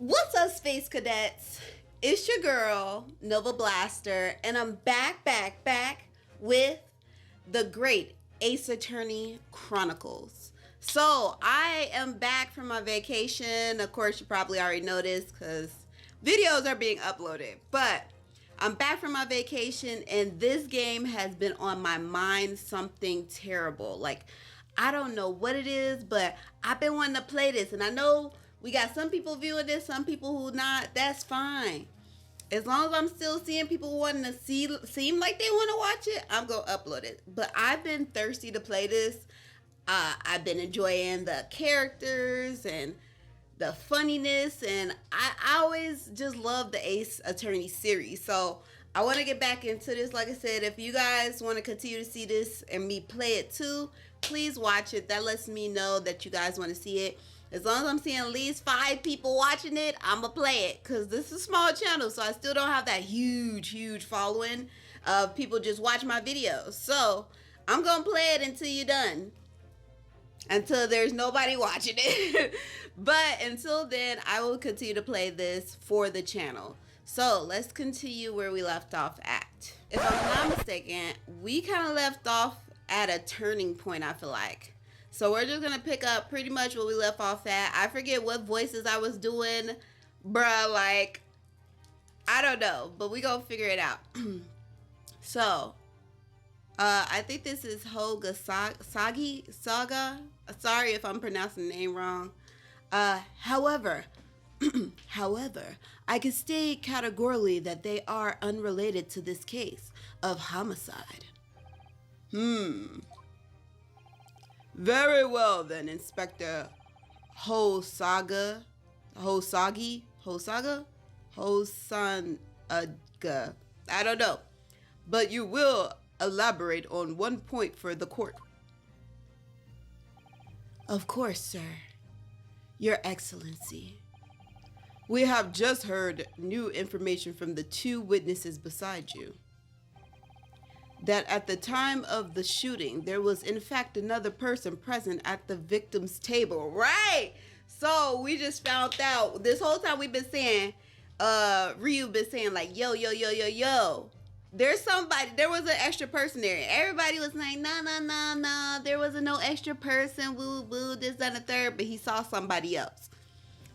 What's up, Space Cadets? It's your girl, NovaBlaStarr, and I'm back with the Great Ace Attorney Chronicles. So, I am back from my vacation. Of course, you probably already noticed because videos are being uploaded. But I'm back from my vacation, and this game has been on my mind something terrible. Like, I don't know what it is, but I've been wanting to play this, and I know we got some people viewing this, some people who not. That's fine. As long as I'm still seeing people wanting to seem like they want to watch it, I'm going to upload it. But I've been thirsty to play this. I've been enjoying the characters and the funniness, and I always just love the Ace Attorney series. So I want to get back into this. Like I said, if you guys want to continue to see this and me play it too, please watch it. That lets me know that you guys want to see it. As long as I'm seeing at least 5 people watching it, I'm going to play it. Because this is a small channel, so I still don't have that huge following of people just watch my videos. So I'm going to play it until you're done. Until there's nobody watching it. But until then, I will continue to play this for the channel. So let's continue where we left off at. If I'm not mistaken, we kind of left off at a turning point, I feel like. So we're just going to pick up pretty much what we left off at. I forget what voices I was doing. Bruh, like, I don't know. But we going to figure it out. So, I think this is Hogasagi Saga. Sorry if I'm pronouncing the name wrong. However, I can state categorically that they are unrelated to this case of homicide. Very well then, Inspector Hosanaga. I don't know. But you will elaborate on one point for the court. Of course, sir. Your Excellency. We have just heard new information from the 2 witnesses beside you. That at the time of the shooting, there was in fact another person present at the victim's table. Right! So we just found out, this whole time we've been saying, Ryu been saying like, yo. There's somebody, there was an extra person there. Everybody was like, no, there wasn't no extra person, woo, this, that, and the third, but he saw somebody else.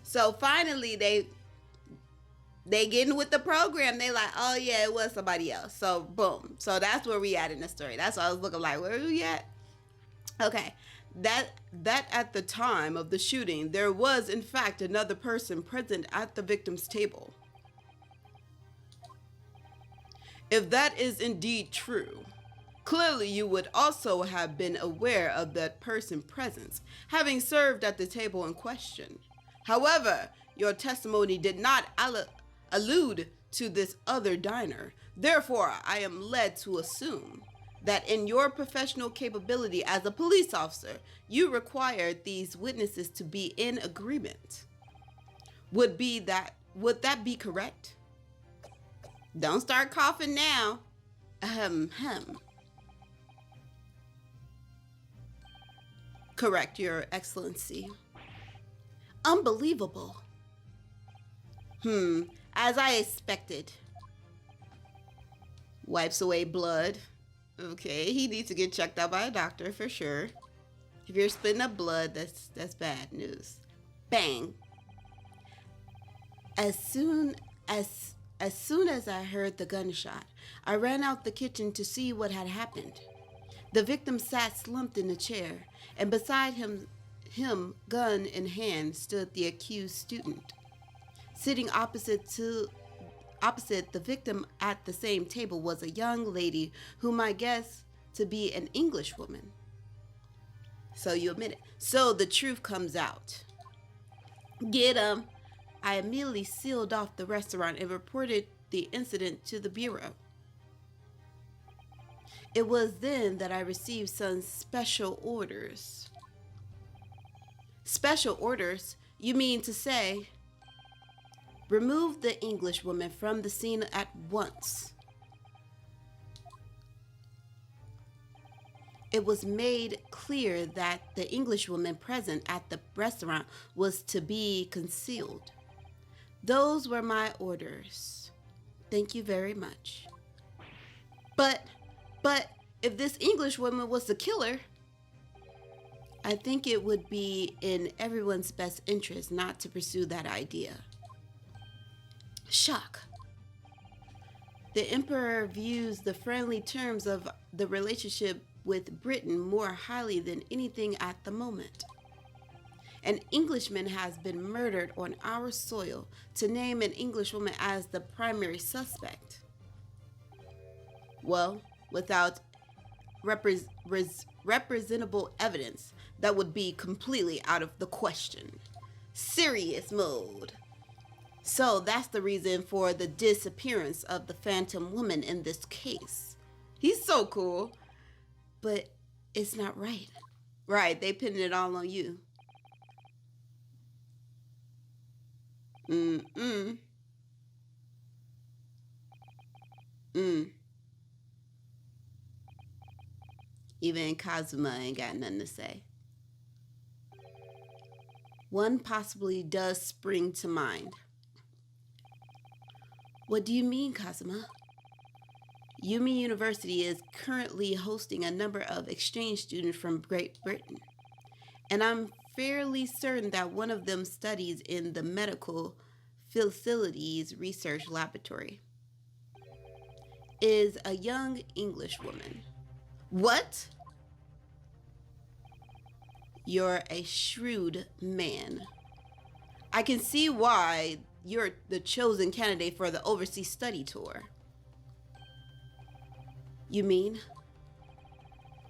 So finally, they getting with the program. They like, oh yeah, it was somebody else. So boom. So that's where we at in the story. That's why I was looking like, where are we at? Okay. That at the time of the shooting, there was in fact another person present at the victim's table. If that is indeed true, clearly you would also have been aware of that person's presence, having served at the table in question. However, your testimony did not allude to this other diner. Therefore, I am led to assume that in your professional capability as a police officer, you required these witnesses to be in agreement. Would that be correct? Don't start coughing now. Correct, Your Excellency. Unbelievable. As I expected. Wipes away blood. Okay, he needs to get checked out by a doctor for sure. If you're spitting up blood, that's bad news. Bang. As soon as I heard the gunshot, I ran out the kitchen to see what had happened. The victim sat slumped in a chair, and beside him, gun in hand, stood the accused student. Sitting opposite the victim at the same table was a young lady whom I guess to be an English woman. So you admit it. So the truth comes out. Get 'em. I immediately sealed off the restaurant and reported the incident to the bureau. It was then that I received some special orders. Special orders? You mean to say, remove the Englishwoman from the scene at once. It was made clear that the Englishwoman present at the restaurant was to be concealed. Those were my orders. Thank you very much. But, if this English woman was the killer, I think it would be in everyone's best interest not to pursue that idea. Shock. The Emperor views the friendly terms of the relationship with Britain more highly than anything at the moment. An Englishman has been murdered on our soil. To name an Englishwoman as the primary suspect, well, without representable evidence, that would be completely out of the question. Serious mode. So that's the reason for the disappearance of the Phantom Woman in this case. He's so cool. But it's not right. Right, they pinned it all on you. Even Kazuma ain't got nothing to say. One possibly does spring to mind. What do you mean, Kazuma? Yumi University is currently hosting a number of exchange students from Great Britain, and I'm fairly certain that one of them studies in the medical facilities research laboratory. Is a young English woman. What? You're a shrewd man. I can see why you're the chosen candidate for the overseas study tour. You mean?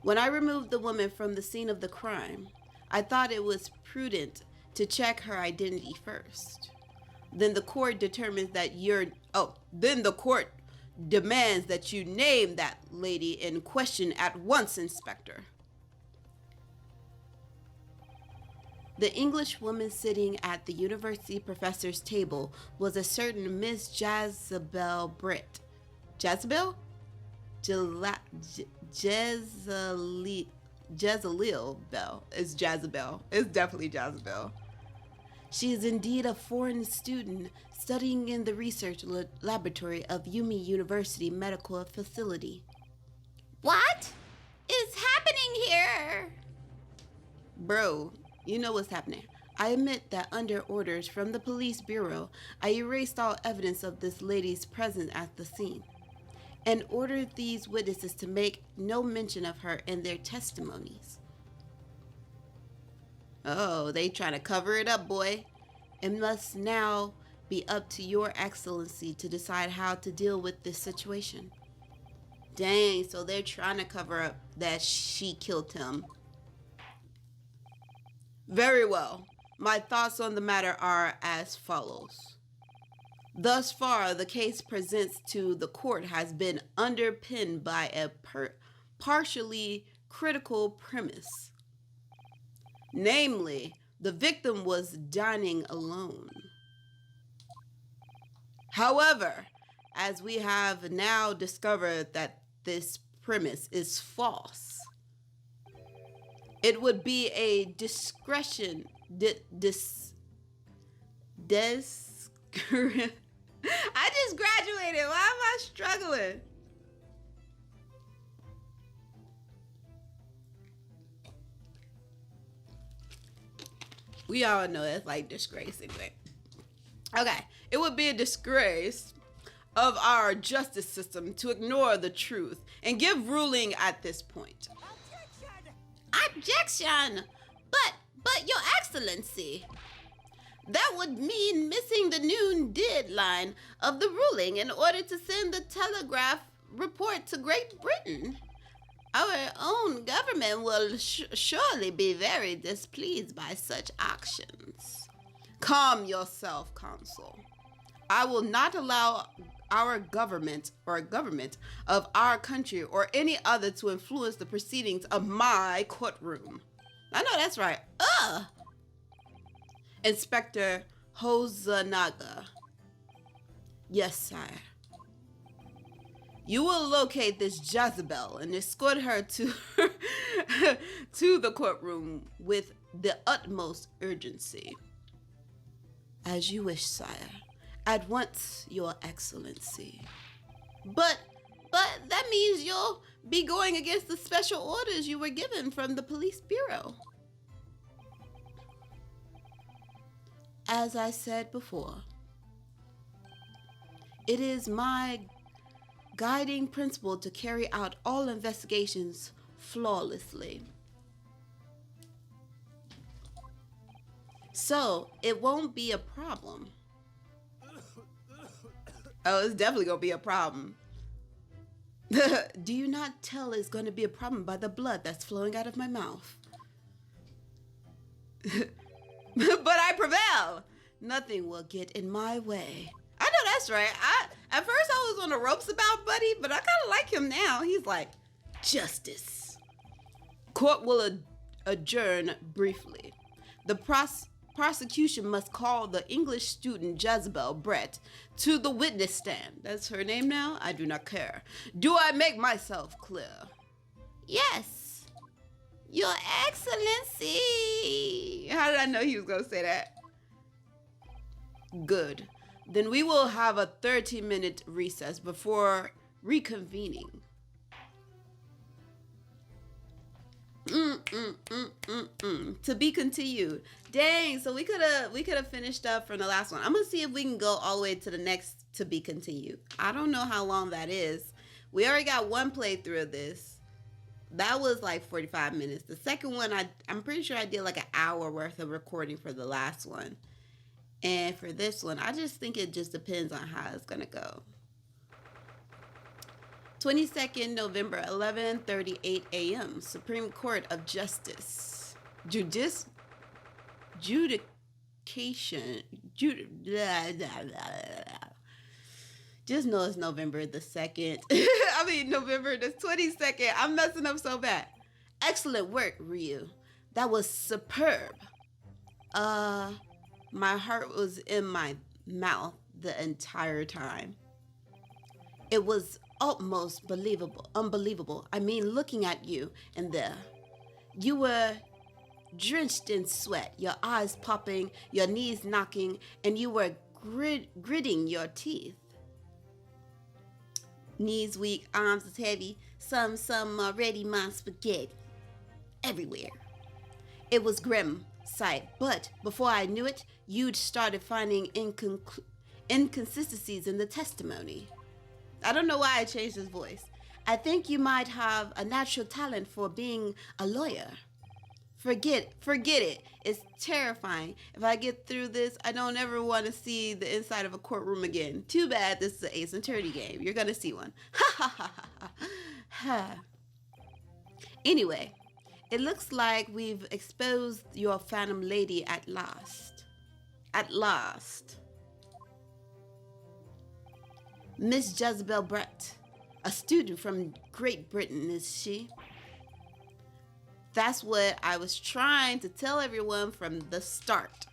When I removed the woman from the scene of the crime, I thought it was prudent to check her identity first. Then the court determines that then the court demands that you name that lady in question at once, Inspector. The English woman sitting at the university professor's table was a certain Miss Jezebel Britt. Jezebel? Jezebel Bell. It's Jezebel. It's definitely Jezebel. She is indeed a foreign student studying in the research laboratory of Yumi University Medical Facility. What is happening here? Bro, you know what's happening. I admit that under orders from the police bureau, I erased all evidence of this lady's presence at the scene and ordered these witnesses to make no mention of her in their testimonies. Oh, they trying to cover it up, boy. It must now be up to your excellency to decide how to deal with this situation. Dang, so they're trying to cover up that she killed him. Very well. My thoughts on the matter are as follows. Thus far, the case presents to the court has been underpinned by a partially critical premise. Namely, the victim was dining alone. However, as we have now discovered that this premise is false, it would be a discretion I just graduated. Why am I struggling? We all know it's like disgrace anyway. Okay, it would be a disgrace of our justice system to ignore the truth and give ruling at this point. Objection! But your excellency, that would mean missing the noon deadline of the ruling in order to send the telegraph report to Great Britain. Our own government will surely be very displeased by such actions. Calm yourself, Consul. I will not allow our government or government of our country or any other to influence the proceedings of my courtroom. I know that's right. Inspector Hozanaga. Yes, sire. You will locate this Jezebel and escort her to to the courtroom with the utmost urgency. As you wish, sire. At once, Your Excellency. But that means you'll be going against the special orders you were given from the police bureau. As I said before, it is my guiding principle to carry out all investigations flawlessly. So, it won't be a problem. Oh, it's definitely gonna be a problem. Do you not tell it's gonna be a problem by the blood that's flowing out of my mouth? But I prevail. Nothing will get in my way. I know that's right. At first I was on the ropes about Buddy, but I kind of like him now. He's like, justice. Court will adjourn briefly. The prosecution must call the English student Jezebel Brett to the witness stand. That's her name now? I do not care. Do I make myself clear? Yes, Your Excellency. How did I know he was going to say that? Good. Then we will have a 30-minute recess before reconvening. To be continued. Dang, so we could have finished up from the last one. I'm gonna see if we can go all the way to the next to be continued. I don't know how long that is. We already got one playthrough of this. That was like 45 minutes. The second one, I'm pretty sure I did like an hour worth of recording for the last one. And for this one, I just think it just depends on how it's gonna go. 22nd November, 11:38 a.m. Supreme Court of Justice. Judication. Just know it's November the 2nd. November the 22nd. I'm messing up so bad. Excellent work, Ryu. That was superb. My heart was in my mouth the entire time. It was almost unbelievable. I mean, looking at you and there. You were drenched in sweat, your eyes popping, your knees knocking, and you were gritting your teeth. Knees weak, arms is heavy, some already my spaghetti. Everywhere. It was grim sight, but before I knew it, you'd started finding inconsistencies in the testimony. I don't know why I changed his voice. I think you might have a natural talent for being a lawyer. Forget it. It's terrifying. If I get through this, I don't ever want to see the inside of a courtroom again. Too bad this is an Ace Attorney game. You're going to see one. Ha ha ha ha ha. Anyway, it looks like we've exposed your Phantom Lady at last. At last. Miss Jezebel Brett, a student from Great Britain, is she? That's what I was trying to tell everyone from the start.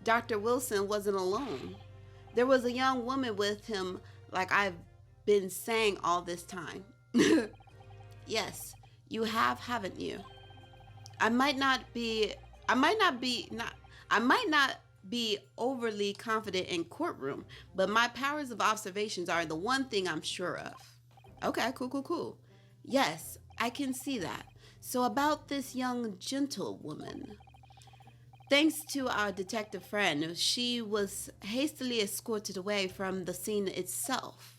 Dr. Wilson wasn't alone. There was a young woman with him, like I've been saying all this time. Yes, you have, haven't you? I might not be overly confident in courtroom, but my powers of observations are the one thing I'm sure of. Okay, cool. Yes, I can see that. So about this young gentlewoman. Thanks to our detective friend, she was hastily escorted away from the scene itself.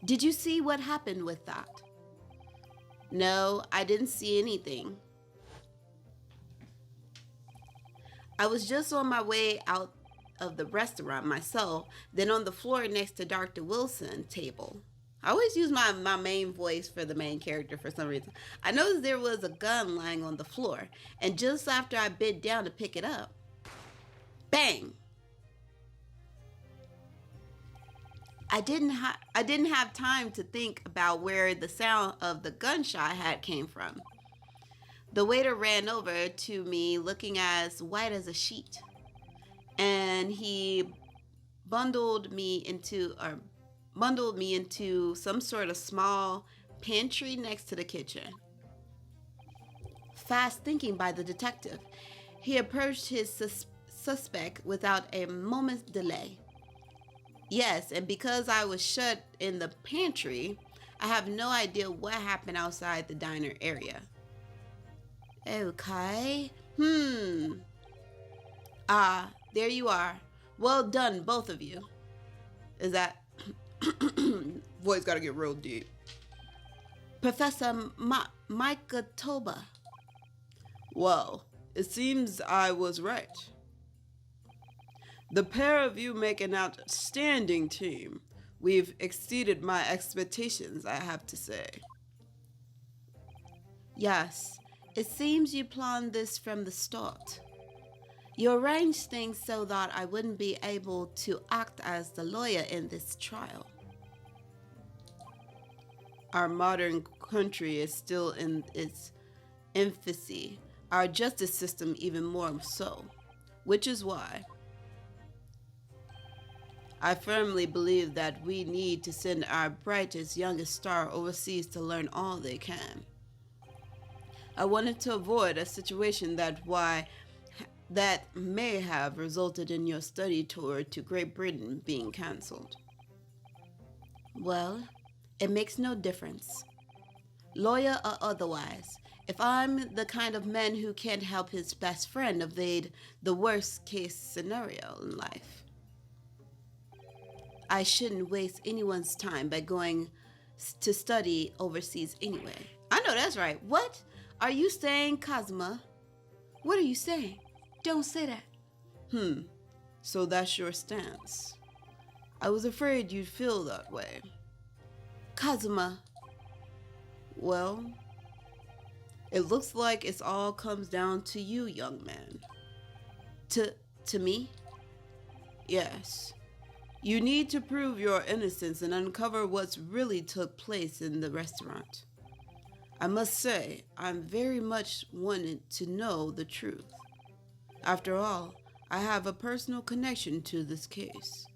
Did you see what happened with that? No, I didn't see anything. I was just on my way out of the restaurant myself, then on the floor next to Dr. Wilson's table. I always use my main voice for the main character for some reason. I noticed there was a gun lying on the floor, and just after I bent down to pick it up, bang! I didn't have time to think about where the sound of the gunshot had came from. The waiter ran over to me looking as white as a sheet, and he bundled me into some sort of small pantry next to the kitchen. Fast thinking by the detective, he approached his suspect without a moment's delay. Yes, and because I was shut in the pantry, I have no idea what happened outside the diner area. Okay. There you are. Well done, both of you. Is that... Voice gotta get real deep. Professor Micah Toba. Well, it seems I was right. The pair of you make an outstanding team. We've exceeded my expectations, I have to say. Yes, it seems you planned this from the start. You arranged things so that I wouldn't be able to act as the lawyer in this trial. Our modern country is still in its infancy, our justice system even more so, which is why I firmly believe that we need to send our brightest, youngest star overseas to learn all they can. I wanted to avoid a situation that may have resulted in your study tour to Great Britain being cancelled. Well, it makes no difference. Lawyer or otherwise, if I'm the kind of man who can't help his best friend evade the worst case scenario in life, I shouldn't waste anyone's time by going to study overseas anyway. I know that's right. What are you saying, Kazuma? What are you saying? Don't say that. So that's your stance. I was afraid you'd feel that way. Kazuma. Well, it looks like it all comes down to you, young man. To me? Yes. You need to prove your innocence and uncover what's really took place in the restaurant. I must say, I'm very much wanted to know the truth. After all, I have a personal connection to this case.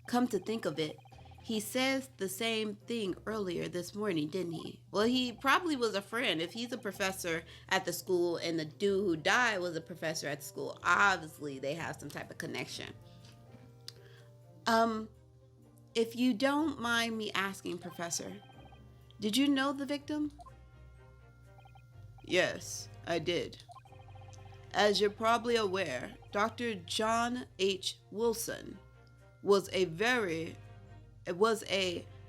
Come to think of it, he says the same thing earlier this morning, didn't he? Well, he probably was a friend. If he's a professor at the school and the dude who died was a professor at the school, obviously they have some type of connection. If you don't mind me asking, Professor, did you know the victim? Yes, I did. As you're probably aware, Dr. John H. Wilson was a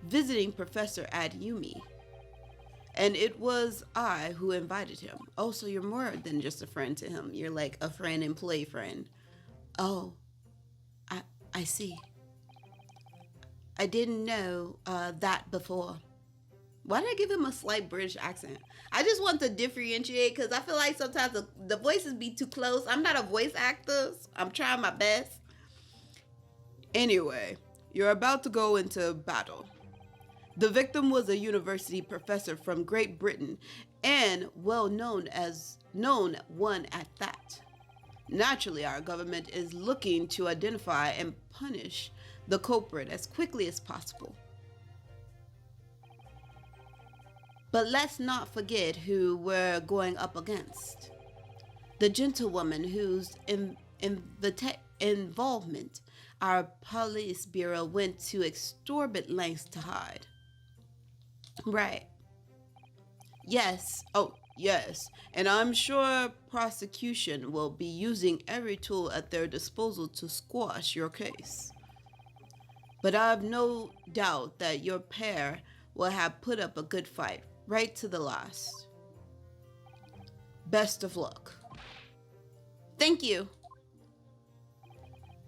visiting professor at UME, and it was I who invited him. Oh, so you're more than just a friend to him. You're like a friend and play friend. Oh, I see. I didn't know that before. Why did I give him a slight British accent? I just want to differentiate because I feel like sometimes the voices be too close. I'm not a voice actor. So I'm trying my best. Anyway, you're about to go into battle. The victim was a university professor from Great Britain and known one at that. Naturally, our government is looking to identify and punish the culprit as quickly as possible. But let's not forget who we're going up against. The gentlewoman whose involvement our police bureau went to exorbitant lengths to hide. Right. Yes. Oh, yes. And I'm sure prosecution will be using every tool at their disposal to squash your case. But I have no doubt that your pair will have put up a good fight, right to the last. Best of luck. Thank you.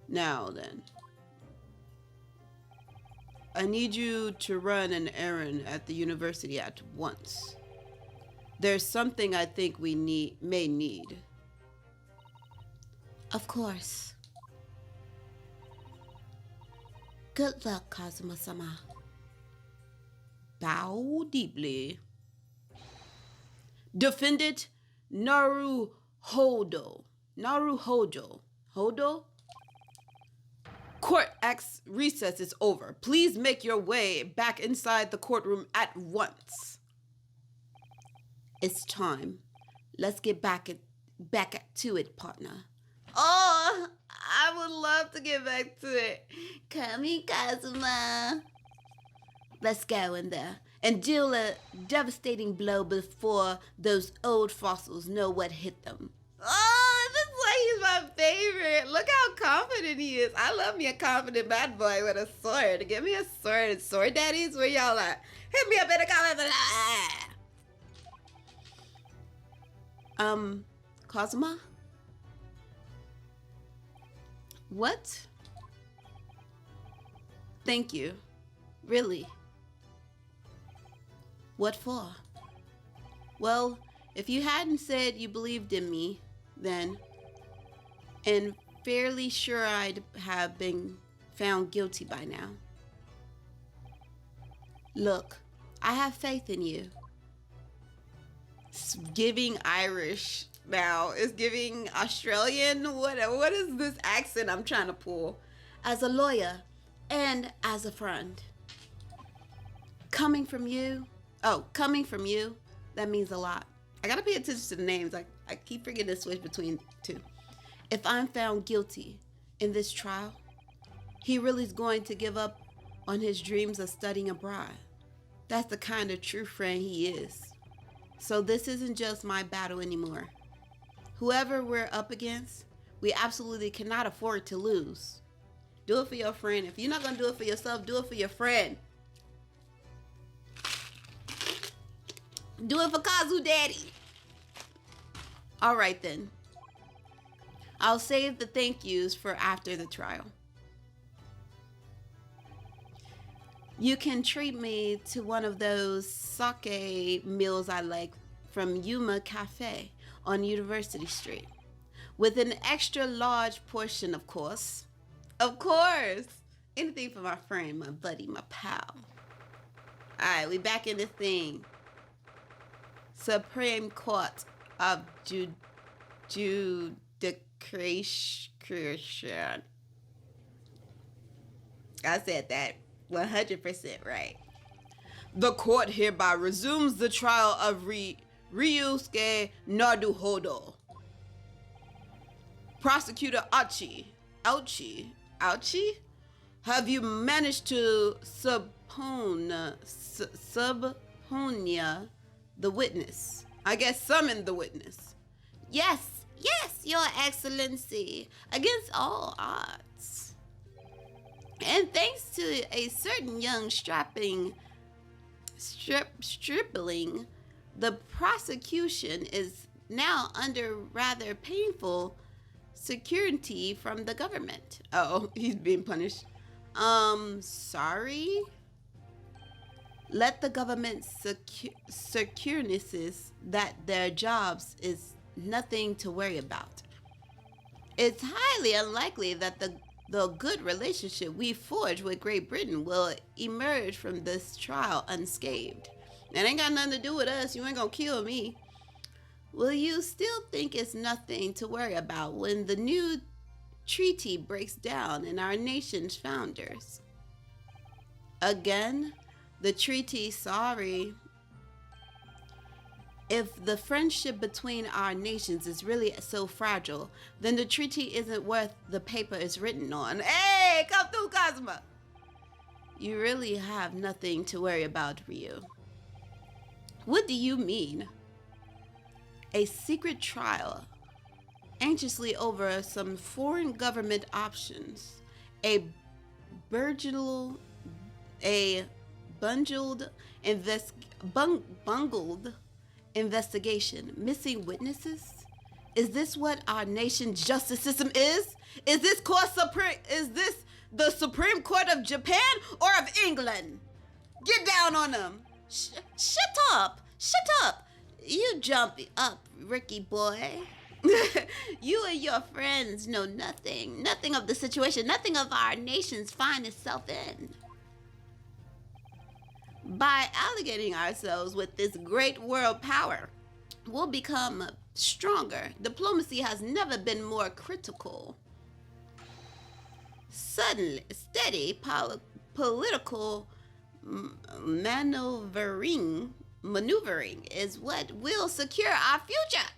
Now then, I need you to run an errand at the university at once. There's something I think we may need. Of course. Good luck, Kazuma-sama. Bow deeply. Defendant Naruhodo. Hodo? Court recess is over. Please make your way back inside the courtroom at once. It's time. Let's get back to it, partner. Oh, I would love to get back to it. Come here, Kazuma. Let's go in there and deal a devastating blow before those old fossils know what hit them. Oh, that's why he's my favorite. Look how confident he is. I love me a confident bad boy with a sword. Give me a sword. Sword daddies, where y'all at? Hit me up in the comments. Kazuma? What? Thank you. Really? What for? Well, if you hadn't said you believed in me, then, and fairly sure I'd have been found guilty by now. Look, I have faith in you. It's giving Irish now. It's giving Australian. What is this accent I'm trying to pull? As a lawyer and as a friend. Coming from you, that means a lot. I gotta pay attention to the names. I keep forgetting to switch between two. If I'm found guilty in this trial, he really is going to give up on his dreams of studying abroad. That's the kind of true friend he is. So this isn't just my battle anymore. Whoever we're up against, we absolutely cannot afford to lose. Do it for your friend. If you're not gonna do it for yourself, do it for your friend. Do it for Kazu Daddy. All right then. I'll save the thank yous for after the trial. You can treat me to one of those sake meals I like from Yuma Cafe on University Street. With an extra large portion, of course. Of course. Anything for my friend, my buddy, my pal. All right, we back in this thing. Supreme Court of Judication. I said that 100% right. The court hereby resumes the trial of Ryusuke Naruhodo. Prosecutor Ouchie, have you managed to subpoena the witness? I guess summon the witness. Yes, your excellency, against all odds. And thanks to a certain young stripling, the prosecution is now under rather painful security from the government. Oh, he's being punished. Sorry? Let the government securities that their jobs is nothing to worry about. It's highly unlikely that the good relationship we forged with Great Britain will emerge from this trial unscathed. That ain't got nothing to do with us. You ain't gonna kill me. Will you still think it's nothing to worry about when the new treaty breaks down and our nation's founders? Again, the treaty, sorry. If the friendship between our nations is really so fragile, then the treaty isn't worth the paper it's written on. Hey, come through, Kazuma. You really have nothing to worry about, Ryu. What do you mean? A secret trial, anxiously over some foreign government options, a bungled investigation, missing witnesses? Is this what our nation's justice system is? Is this the Supreme Court of Japan or of England? Get down on them. Shut up. You jump up, Ricky boy. You and your friends know nothing of the situation, nothing of our nation's finest self-in. By alligating ourselves with this great world power, we'll become stronger. Diplomacy has never been more critical. Suddenly, steady political maneuvering is what will secure our future.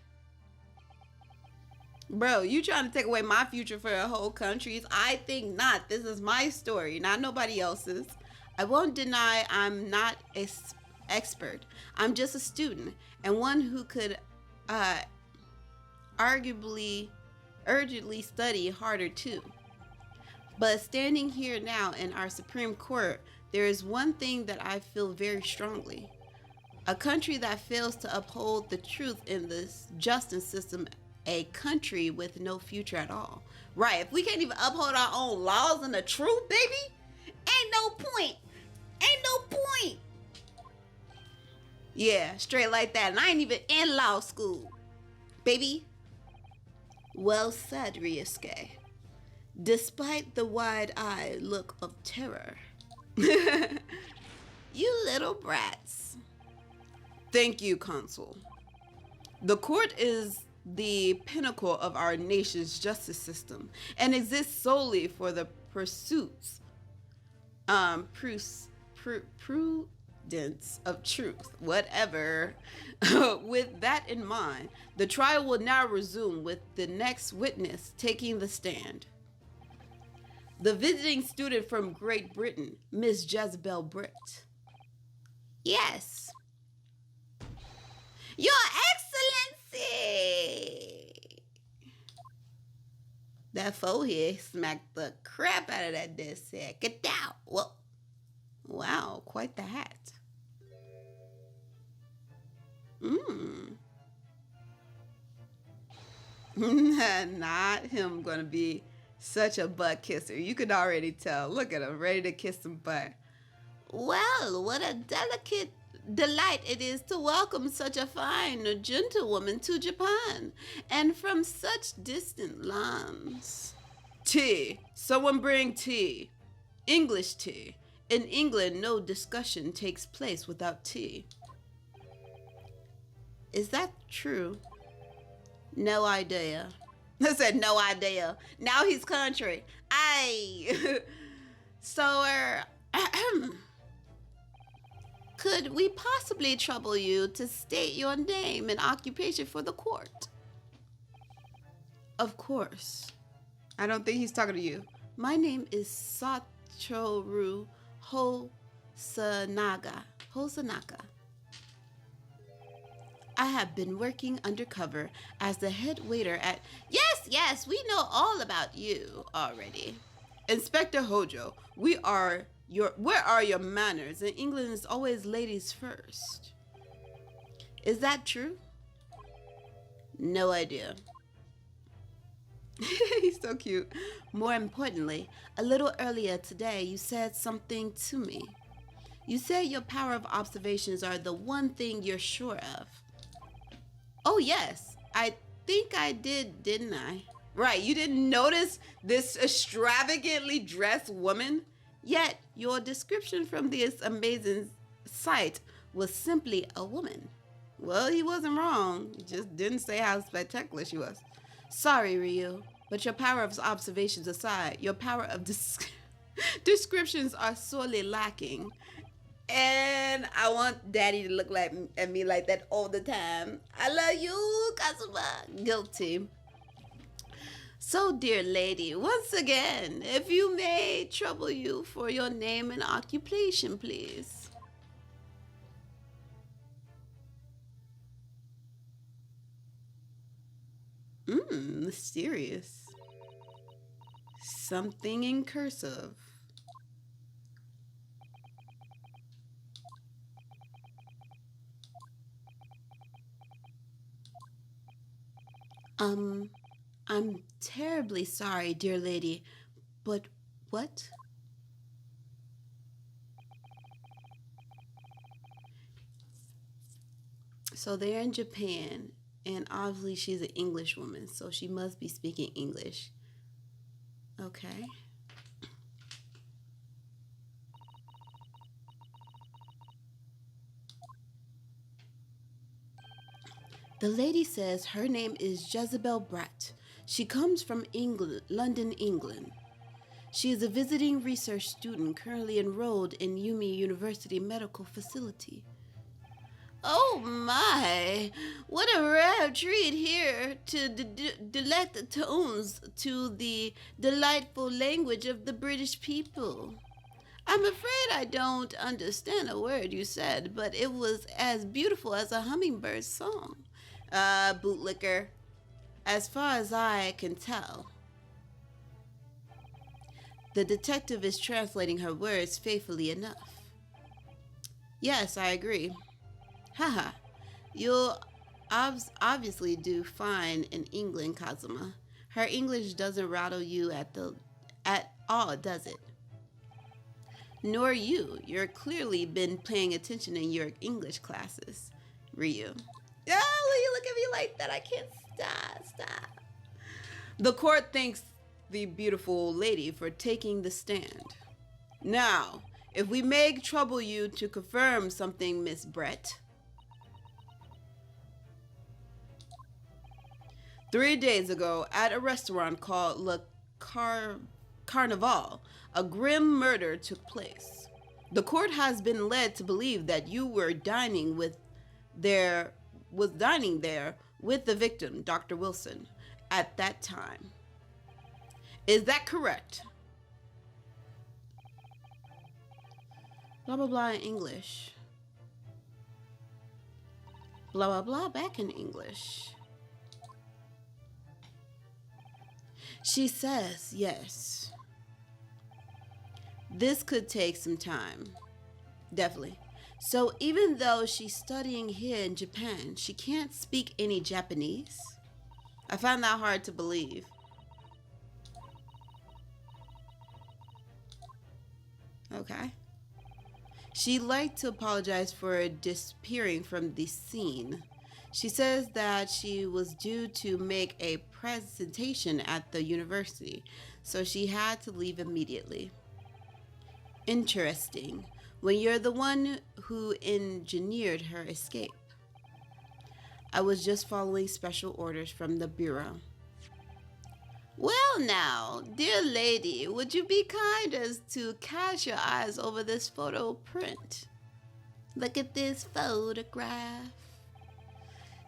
Bro, you trying to take away my future for a whole country's? I think not. This is my story, not nobody else's. I won't deny I'm not an expert. I'm just a student and one who could uh, arguably urgently study harder too. But standing here now in our Supreme Court, there is one thing that I feel very strongly. A country that fails to uphold the truth in this justice system, a country with no future at all. Right, if we can't even uphold our own laws and the truth, baby, ain't no point. Ain't no point. Yeah, straight like that. And I ain't even in law school. Baby. Well said, Ryusuke. Despite the wide-eyed look of terror. You little brats. Thank you, Consul. The court is the pinnacle of our nation's justice system and exists solely for the pursuits, prudence of truth, whatever. With that in mind, the trial will now resume with the next witness taking the stand. The visiting student from Great Britain, Miss Jezebel Britt. Yes. Your Excellency! That forehead smacked the crap out of that desk head. Get down. Well, wow, quite the hat. Not him gonna be such a butt kisser. You could already tell. Look at him, ready to kiss some butt. Well, what a delicate delight it is to welcome such a fine gentlewoman to Japan, and from such distant lands. Tea. Someone bring tea. English tea. In England, no discussion takes place without tea. Is that true? No idea. I said no idea. Now he's country. Aye. So, could we possibly trouble you to state your name and occupation for the court? Of course. I don't think he's talking to you. My name is Satoru Hosanaka. I have been working undercover as the head waiter at... Yes, we know all about you already. Inspector Hojo, where are your manners? In England, it's always ladies first. Is that true? No idea. He's so cute. More importantly, a little earlier today, you said something to me. You said your power of observations are the one thing you're sure of. Oh, yes. I think I did, didn't I? Right, you didn't notice this extravagantly dressed woman? Yet, your description from this amazing sight was simply a woman. Well, he wasn't wrong. He just didn't say how spectacular she was. Sorry, Ryu, but your power of observations aside, your power of descriptions are sorely lacking. And I want Daddy to look at me like that all the time. I love you, Kazuma. Guilty. So, dear lady, once again, if you may trouble you for your name and occupation, please. Mysterious. Something in cursive. I'm terribly sorry, dear lady, but what? So they're in Japan, and obviously she's an English woman, so she must be speaking English. Okay. The lady says her name is Jezebel Bratt. She comes from England, London, England. She is a visiting research student currently enrolled in Yumi University Medical Facility. Oh my! What a rare treat here to delect the tones to the delightful language of the British people. I'm afraid I don't understand a word you said, but it was as beautiful as a hummingbird's song. Bootlicker. As far as I can tell, the detective is translating her words faithfully enough. Yes, I agree. Haha. You'll obviously do fine in England, Kazuma. Her English doesn't rattle you at all, does it? Nor you. You're clearly been paying attention in your English classes, Ryu. Oh, you look at me like that. I can't stop. The court thanks the beautiful lady for taking the stand. Now, if we may trouble you to confirm something, Miss Brett. 3 days ago, at a restaurant called Le Carnival, a grim murder took place. The court has been led to believe that you were dining there with the victim, Dr. Wilson, at that time. Is that correct? Blah, blah, blah in English. Blah, blah, blah back in English. She says yes. This could take some time. Definitely. So even though she's studying here in Japan, she can't speak any Japanese? I find that hard to believe. Okay. She'd like to apologize for disappearing from the scene. She says that she was due to make a presentation at the university, so she had to leave immediately. Interesting, when you're the one who engineered her escape. I was just following special orders from the Bureau. Well now, dear lady, would you be kind as to cast your eyes over this photo print? Look at this photograph.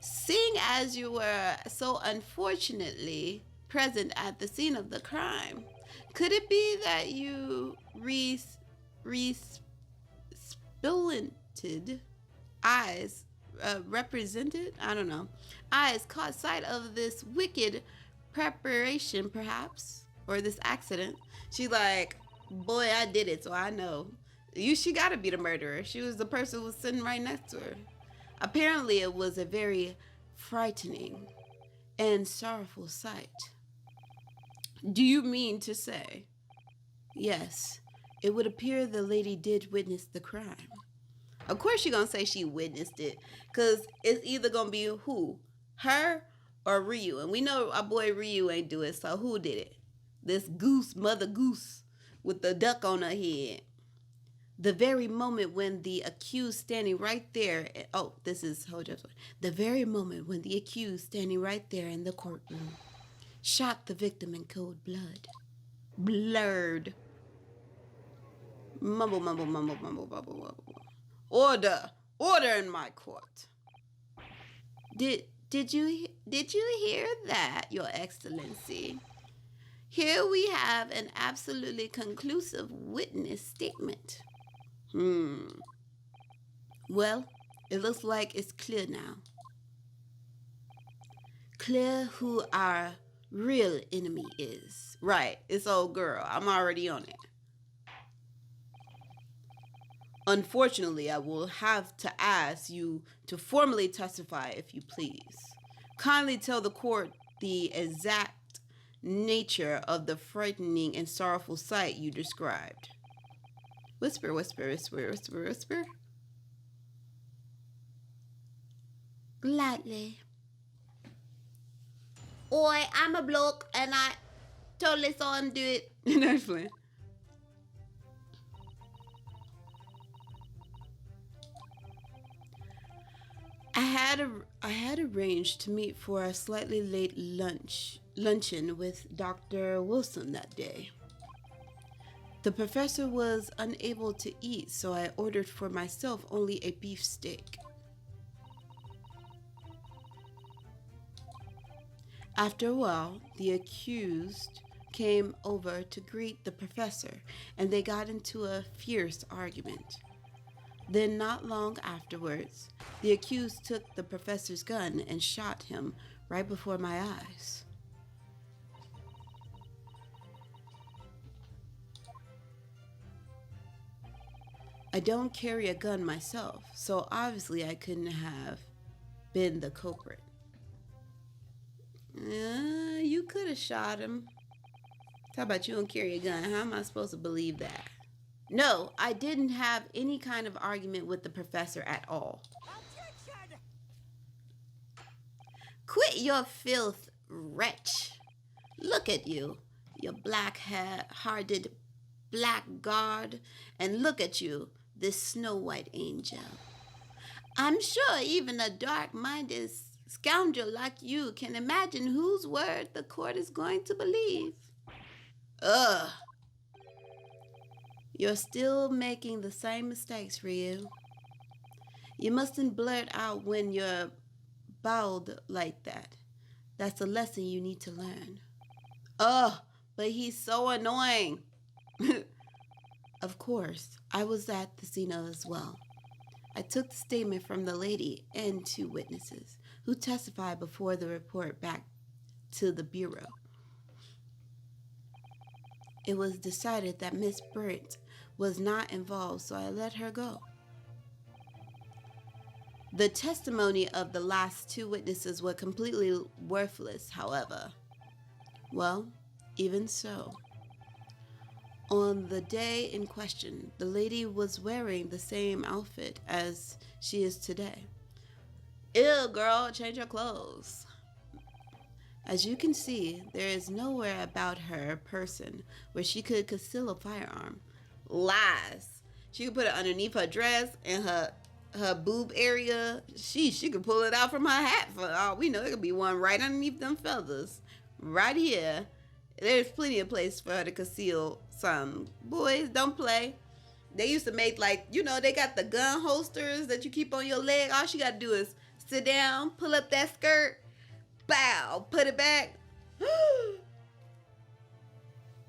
Seeing as you were so unfortunately present at the scene of the crime, could it be that you splinted eyes represented? I don't know. Eyes caught sight of this wicked preparation, perhaps, or this accident. She like, boy, I did it, so I know. She gotta be the murderer. She was the person who was sitting right next to her. Apparently, it was a very frightening and sorrowful sight. Do you mean to say? Yes, it would appear the lady did witness the crime. Of course she's gonna say she witnessed it, because it's either gonna be who? Her or Ryu. And we know our boy Ryu ain't do it, so who did it? This goose, mother goose, with the duck on her head. The very moment when the accused standing right there, the very moment when the accused standing right there in the courtroom shot the victim in cold blood. Blurred. Mumble, mumble, mumble, mumble, mumble, mumble. Order in my court. Did you hear that, Your Excellency? Here we have an absolutely conclusive witness statement. Well, it looks like it's clear now. Clear who our real enemy is. Right, it's old girl. I'm already on it. Unfortunately, I will have to ask you to formally testify, if you please. Kindly tell the court the exact nature of the frightening and sorrowful sight you described. Whisper, whisper, whisper, whisper, whisper. Gladly. Oi, I'm a bloke and I totally saw him do it. Naturally. I had arranged to meet for a slightly late luncheon with Dr. Wilson that day. The professor was unable to eat, so I ordered for myself only a beefsteak. After a while, the accused came over to greet the professor, and they got into a fierce argument. Then, not long afterwards, the accused took the professor's gun and shot him right before my eyes. I don't carry a gun myself, so obviously I couldn't have been the culprit. You could have shot him. How about you don't carry a gun? How am I supposed to believe that? No, I didn't have any kind of argument with the professor at all. Objection! Quit your filth, wretch. Look at you, you black-hearted blackguard, and look at you, this snow-white angel. I'm sure even a dark-minded scoundrel like you can imagine whose word the court is going to believe. Ugh. You're still making the same mistakes, Ryu. You mustn't blurt out when you're bowled like that. That's a lesson you need to learn. Ugh, but he's so annoying. Of course, I was at the scene as well. I took the statement from the lady and 2 witnesses who testified before the report back to the bureau. It was decided that Miss Brent was not involved, so I let her go. The testimony of the last 2 witnesses was completely worthless, however. Well, even so. On the day in question, the lady was wearing the same outfit as she is today. Ew, girl, change your clothes. As you can see, there is nowhere about her person where she could conceal a firearm. Lies. She could put it underneath her dress and her boob area. She could pull it out from her hat for all we know. It could be one right underneath them feathers. Right here. There's plenty of place for her to conceal some. Boys, don't play. They used to make they got the gun holsters that you keep on your leg. All she got to do is sit down, pull up that skirt, bow, put it back.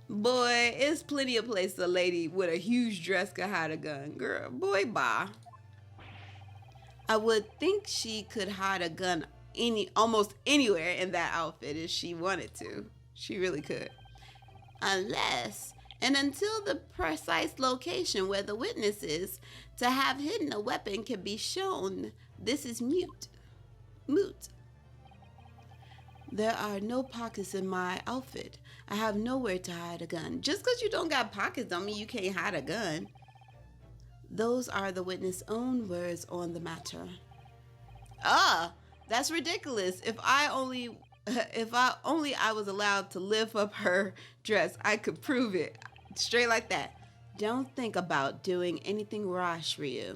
Boy, it's plenty of places a lady with a huge dress could hide a gun. Girl, boy, bye. I would think she could hide a gun almost anywhere in that outfit if she wanted to. She really could. Unless and until the precise location where the witness is to have hidden a weapon can be shown, this is moot. There are no pockets in my outfit. I have nowhere to hide a gun. Just because you don't got pockets don't mean you can't hide a gun. Those are the witness' own words on the matter. That's ridiculous. If I only I was allowed to lift up her dress, I could prove it. Straight like that. Don't think about doing anything rash, Ryu.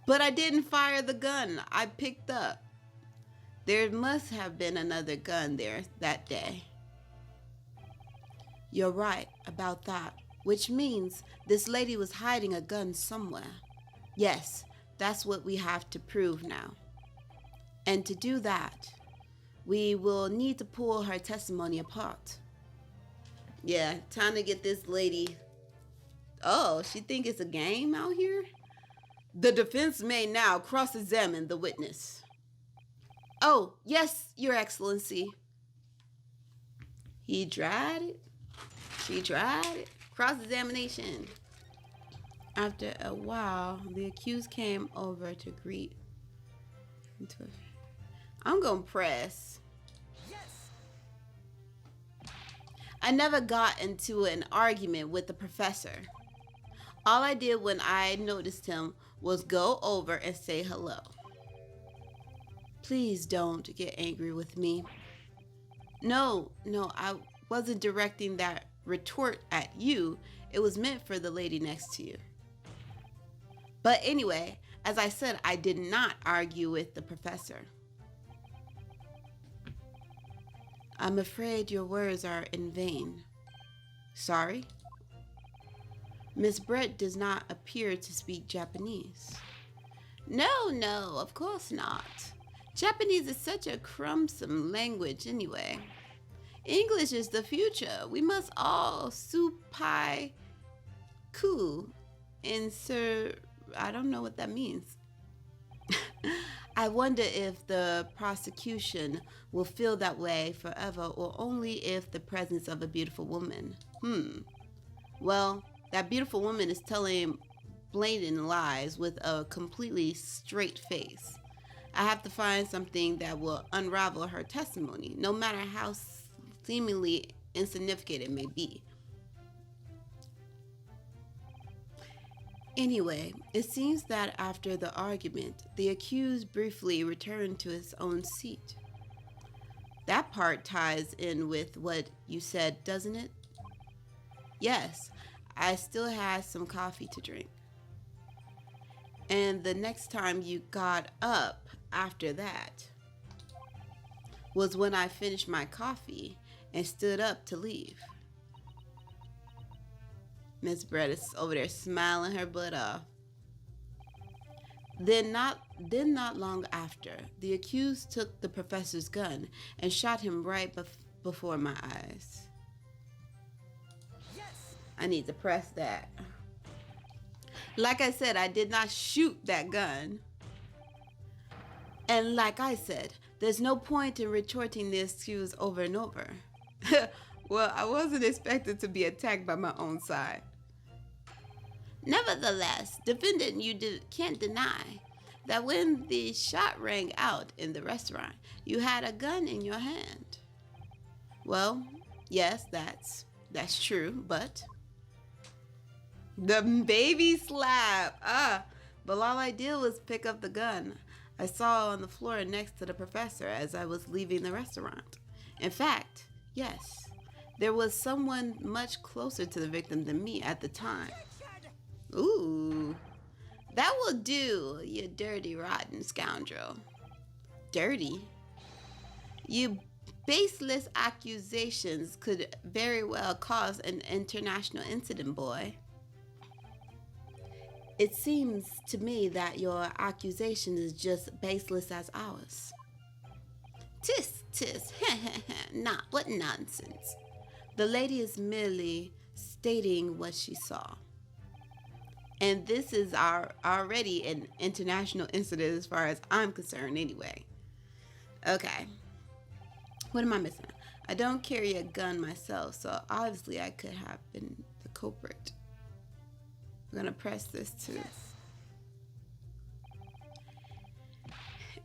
But I didn't fire the gun I picked up. There must have been another gun there that day. You're right about that, which means this lady was hiding a gun somewhere. Yes, that's what we have to prove now. And to do that, we will need to pull her testimony apart. Yeah, time to get this lady. Oh, she think it's a game out here? The defense may now cross-examine the witness. Oh, yes, Your Excellency. He tried it. She tried it. Cross-examination. After a while, the accused came over to greet. I'm going to press. Yes. I never got into an argument with the professor. All I did when I noticed him was go over and say hello. Please don't get angry with me. No, I wasn't directing that retort at you. It was meant for the lady next to you. But anyway, as I said, I did not argue with the professor. I'm afraid your words are in vain. Sorry? Miss Brett does not appear to speak Japanese. No, of course not. Japanese is such a cumbersome language anyway. English is the future. We must all supai ku and sir. I don't know what that means. I wonder if the prosecution will feel that way forever or only if the presence of a beautiful woman. Well, that beautiful woman is telling blatant lies with a completely straight face. I have to find something that will unravel her testimony, no matter how seemingly insignificant it may be. Anyway, it seems that after the argument, the accused briefly returned to his own seat. That part ties in with what you said, doesn't it? Yes, I still had some coffee to drink. And the next time you got up after that was when I finished my coffee and stood up to leave. Miss Brett is over there smiling her butt off. Then not long after, the accused took the professor's gun and shot him right before my eyes. Yes. I need to press that. Like I said, I did not shoot that gun. And like I said, there's no point in retorting the excuse over and over. Well, I wasn't expected to be attacked by my own side. Nevertheless, defendant, can't deny that when the shot rang out in the restaurant, you had a gun in your hand. Well, yes, that's true, but the baby slap. But all I did was pick up the gun I saw on the floor next to the professor as I was leaving the restaurant. In fact, yes, there was someone much closer to the victim than me at the time. Ooh, that will do, you dirty, rotten scoundrel. Dirty? You baseless accusations could very well cause an international incident, boy. It seems to me that your accusation is just baseless as ours. Tis, not, what nonsense. The lady is merely stating what she saw. And this is already an international incident as far as I'm concerned anyway. Okay. What am I missing? I don't carry a gun myself, so obviously I could have been the culprit. I'm gonna press this too.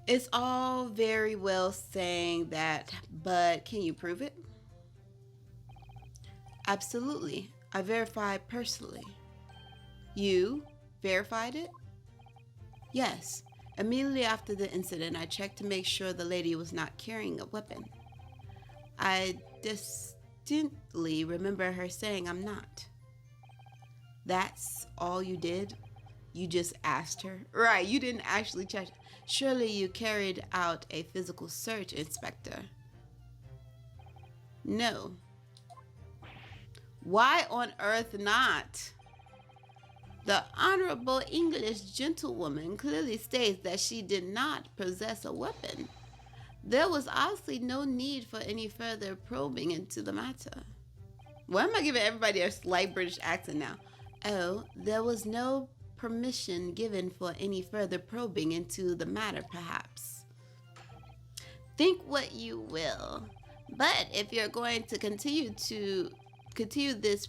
It's all very well saying that, but can you prove it? Absolutely. I verified personally. You verified it? Yes. Immediately after the incident, I checked to make sure the lady was not carrying a weapon. I distinctly remember her saying I'm not. That's all you did? You just asked her? Right, you didn't actually check. Surely you carried out a physical search, Inspector. No. Why on earth not? The Honorable English gentlewoman clearly states that she did not possess a weapon. There was obviously no need for any further probing into the matter. Why am I giving everybody a slight British accent now? Oh, there was no permission given for any further probing into the matter, perhaps. Think what you will, but if you're going to continue this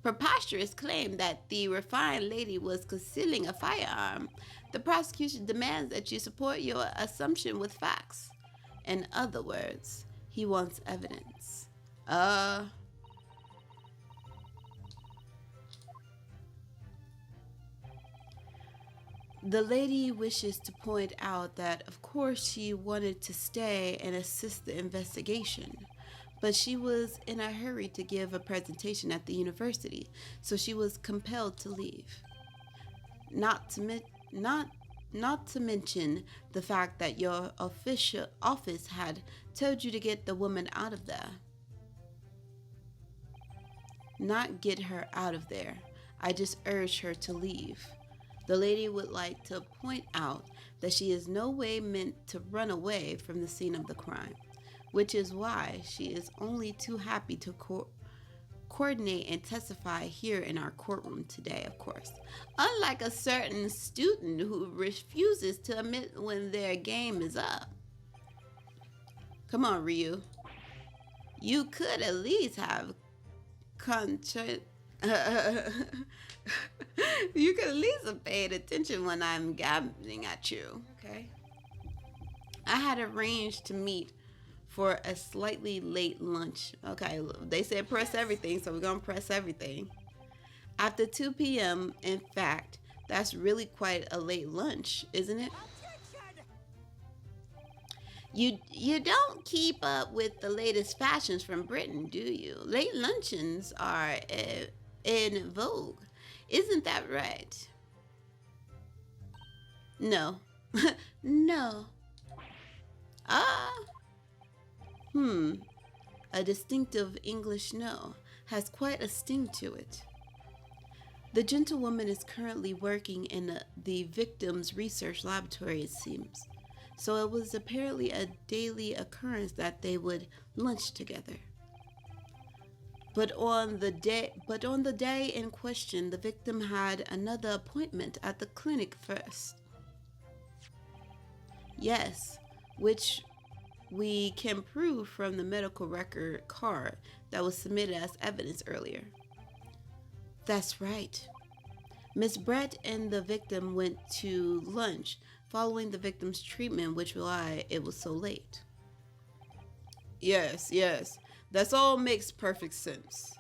preposterous claim that the refined lady was concealing a firearm, the prosecution demands that you support your assumption with facts. In other words, he wants evidence. The lady wishes to point out that, of course, she wanted to stay and assist the investigation, but she was in a hurry to give a presentation at the university, so she was compelled to leave. Not to mention the fact that your official office had told you to get the woman out of there. Not get her out of there. I just urged her to leave. The lady would like to point out that she is no way meant to run away from the scene of the crime, which is why she is only too happy to coordinate and testify here in our courtroom today, of course. Unlike a certain student who refuses to admit when their game is up. Come on, Ryu. You could at least have you could at least have paid attention when I'm gabbing at you. Okay. I had arranged to meet for a slightly late lunch. Okay, they said press everything, so we're gonna press everything. After 2 p.m., in fact, that's really quite a late lunch, isn't it? You don't keep up with the latest fashions from Britain, do you? Late luncheons are in vogue. Isn't that right? No. No. Ah. A distinctive English no has quite a sting to it. The gentlewoman is currently working in the victim's research laboratory, it seems. So it was apparently a daily occurrence that they would lunch together. But on the day in question, the victim had another appointment at the clinic first. Yes, which we can prove from the medical record card that was submitted as evidence earlier. That's right. Miss Brett and the victim went to lunch following the victim's treatment, which is why it was so late. Yes, That all makes perfect sense.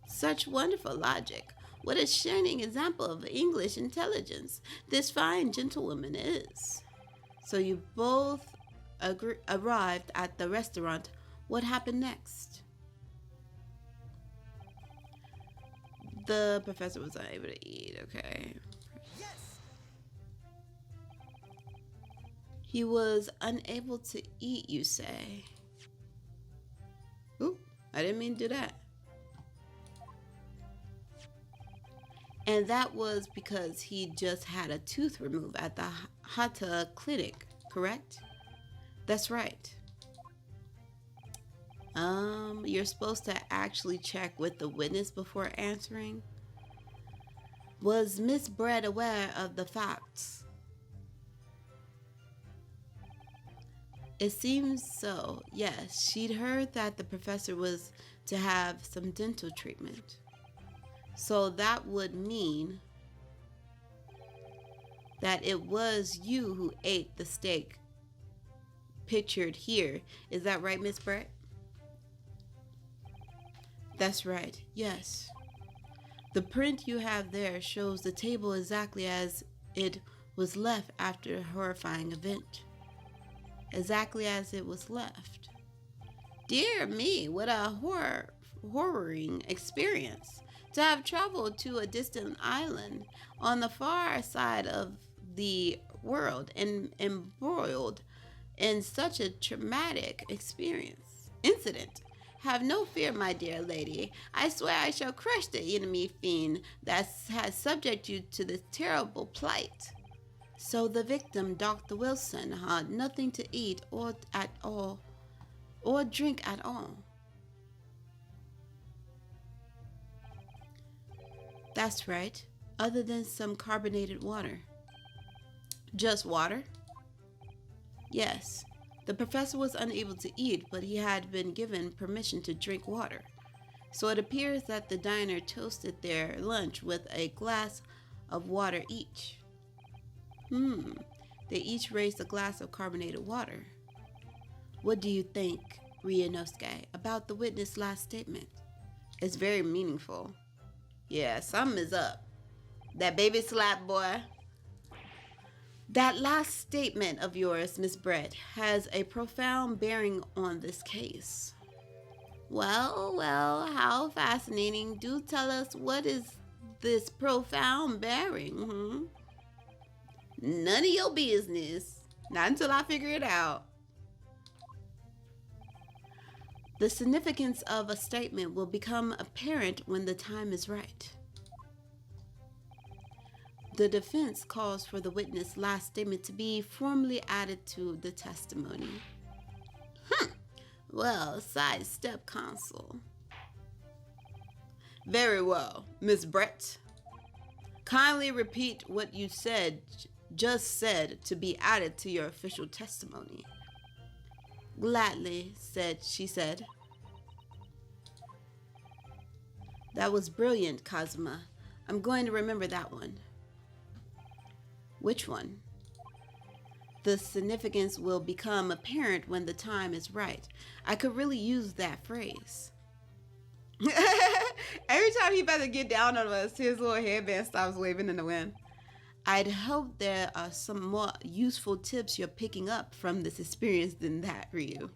Such wonderful logic. What a shining example of English intelligence this fine gentlewoman is. So you both arrived at the restaurant. What happened next? The professor was unable to eat, okay. Yes. He was unable to eat, you say? Ooh, I didn't mean to do that. And that was because he just had a tooth removed at the Hata clinic, correct? That's right. You're supposed to actually check with the witness before answering. Was Miss Brett aware of the facts? It seems so, yes. She'd heard that the professor was to have some dental treatment. So that would mean that it was you who ate the steak pictured here. Is that right, Miss Brett? That's right, yes. The print you have there shows the table exactly as it was left after a horrifying event. Exactly as it was left. Dear me, what a horroring experience. To have traveled to a distant island on the far side of the world and embroiled in such a traumatic incident. Have no fear, my dear lady. I swear I shall crush the enemy fiend that has subject you to this terrible plight. So the victim, Dr. Wilson, had nothing to eat or drink at all. That's right, other than some carbonated water. Just water? Yes. The professor was unable to eat, but he had been given permission to drink water. So it appears that the diner toasted their lunch with a glass of water each. They each raised a glass of carbonated water. What do you think, Ryunosuke, about the witness' last statement? It's very meaningful. Yeah, something is up. That baby slap boy. That last statement of yours, Miss Brett, has a profound bearing on this case. Well, how fascinating. Do tell us, what is this profound bearing? None of your business. Not until I figure it out. The significance of a statement will become apparent when the time is right. The defense calls for the witness' last statement to be formally added to the testimony. Well, sidestep counsel. Very well, Miss Brett. Kindly repeat what you just said to be added to your official testimony. Gladly, she said. That was brilliant, Kazuma. I'm going to remember that one. Which one? The significance will become apparent when the time is right. I could really use that phrase. Every time he about to get down on us, his little headband stops waving in the wind. I'd hope there are some more useful tips you're picking up from this experience than that, Ryu.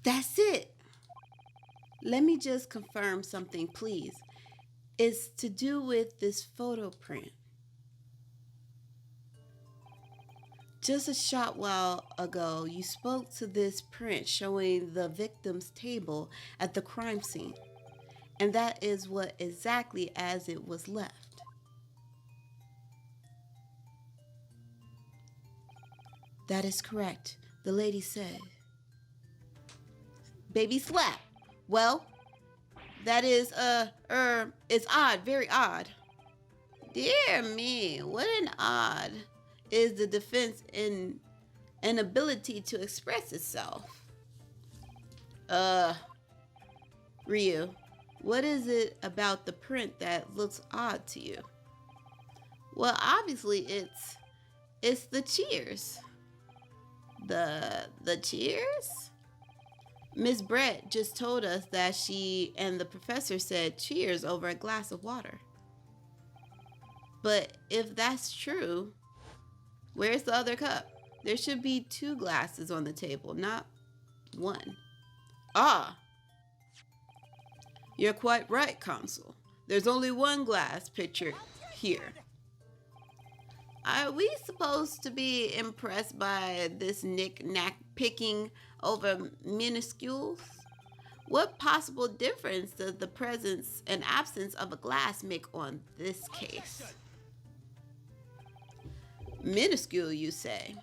That's it. Let me just confirm something, please. It's to do with this photo print. Just a short while ago, you spoke to this print showing the victim's table at the crime scene, and that is what exactly as it was left. That is correct, the lady said. Baby slap. Well, that is, it's odd, very odd. Dear me, what an odd is the defense in an ability to express itself. Ryu, what is it about the print that looks odd to you? Well, obviously it's the cheers. The cheers? Miss Brett just told us that she and the professor said cheers over a glass of water. But if that's true, where's the other cup? There should be 2 glasses on the table, not 1. Ah! You're quite right, Consul. There's only 1 glass pictured here. Are we supposed to be impressed by this knick-knack picking over minuscules? What possible difference does the presence and absence of a glass make on this case? Minuscule, you say?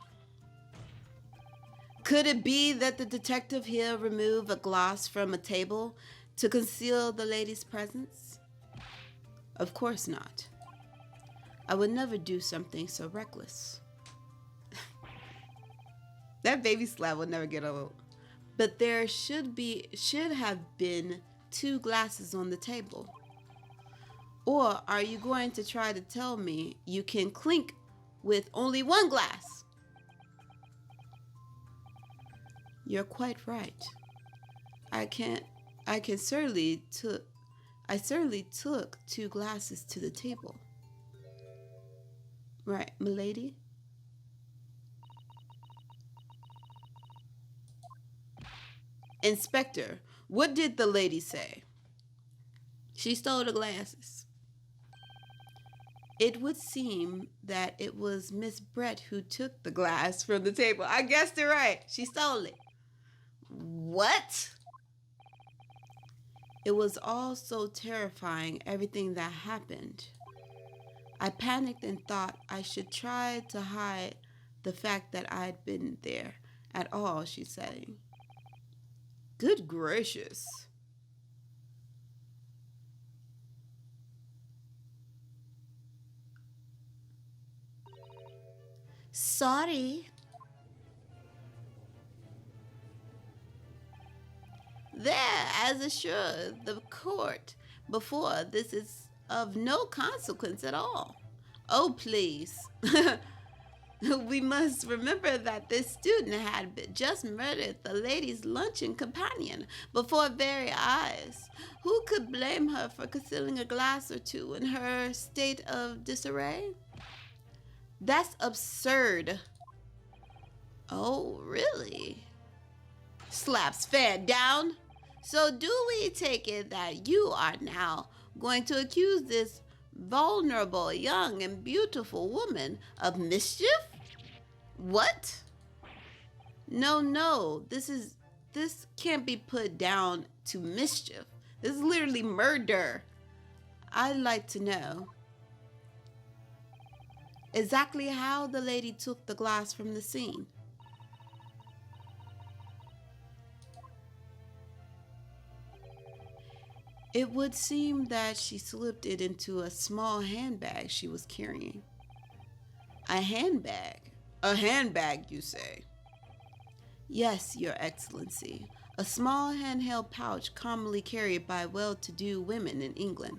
Could it be that the detective here removed a glass from a table to conceal the lady's presence? Of course not. I would never do something so reckless. That baby slap would never get old. But there should have been 2 glasses on the table. Or are you going to try to tell me you can clink with only 1 glass? You're quite right. I certainly took 2 glasses to the table. Right, milady? Inspector, what did the lady say? She stole the glasses. It would seem that it was Miss Brett who took the glass from the table. I guessed it right. She stole it. What? It was all so terrifying, everything that happened. I panicked and thought I should try to hide the fact that I'd been there at all, she's saying. Good gracious. Sorry. There, as assured the court before, this is of no consequence at all. Oh, please. We must remember that this student had just murdered the lady's luncheon companion before our very eyes. Who could blame her for concealing a glass or 2 in her state of disarray? That's absurd. Oh, really? Slaps fan down. So do we take it that you are now going to accuse this vulnerable, young, and beautiful woman of mischief? What? No, no, this can't be put down to mischief. This is literally murder. I'd like to know exactly how the lady took the glass from the scene. It would seem that she slipped it into a small handbag she was carrying. A handbag? A handbag, you say? Yes, Your Excellency. A small handheld pouch commonly carried by well-to-do women in England.